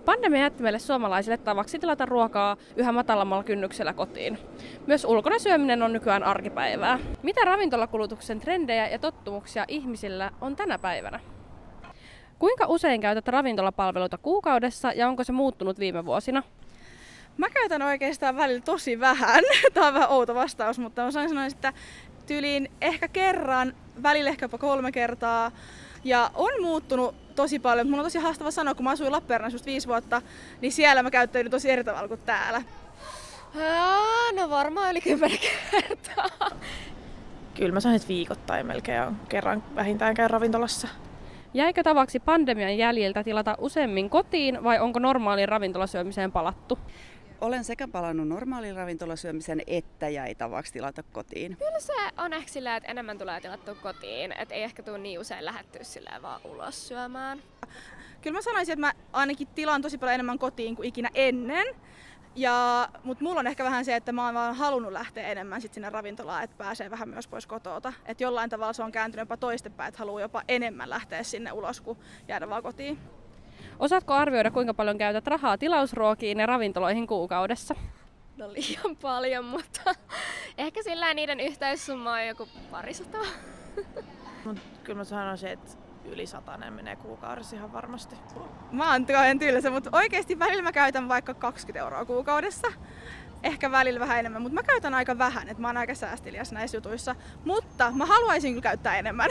Pandemia jätti meille suomalaisille tavaksi tilata ruokaa yhä matalammalla kynnyksellä kotiin. Myös ulkona syöminen on nykyään arkipäivää. Mitä ravintolakulutuksen trendejä ja tottumuksia ihmisillä on tänä päivänä? Kuinka usein käytät ravintolapalveluita kuukaudessa ja onko se muuttunut viime vuosina? Mä käytän oikeastaan välillä tosi vähän. Tämä on vähän outo vastaus, mutta mä sanoisin, että tyyliin ehkä kerran, välillä ehkä jopa 3 kertaa. Ja on muuttunut tosi paljon. Mulla on tosi haastava sanoa, kun mä asuin Lappeenrannassa just 5 vuotta, niin siellä mä käyttäydyin tosi eri tavalla kuin täällä. No varmaan yli 10 kertaa. Kyllä mä sanon, että viikoittain melkein on kerran vähintään käyn ravintolassa. Jäikö tavaksi pandemian jäljiltä tilata useammin kotiin vai onko normaaliin ravintolasyömiseen palattu? Olen sekä palannut normaaliin ravintolasyömiseen että jäi tavaksi tilata kotiin. Kyllä se on ehkä silleen, että enemmän tulee tilattua kotiin, että ei ehkä tule niin usein lähdettyä silleen vaan ulos syömään. Kyllä mä sanoisin, että mä ainakin tilaan tosi paljon enemmän kotiin kuin ikinä ennen. Mutta mulla on ehkä vähän se, että mä oon vaan halunnut lähteä enemmän sit sinne ravintolaan, että pääsee vähän myös pois kotota. Et jollain tavalla se on kääntynyt jopa toistepäin, että haluaa jopa enemmän lähteä sinne ulos kuin jäädä vaan kotiin. Osaatko arvioida, kuinka paljon käytät rahaa tilausruokiin ja ravintoloihin kuukaudessa? No liian paljon, mutta ehkä sillä niiden yhteissumma on joku 200. Kyllä mä sanoisin, että yli 100 menee kuukaudessa ihan varmasti. Mä oon kauhean tylsä, mutta oikeesti välillä mä käytän vaikka 20 € kuukaudessa. Ehkä välillä vähän enemmän, mutta mä käytän aika vähän, että mä oon aika säästeliäs näissä jutuissa. Mutta mä haluaisin kyllä käyttää enemmän.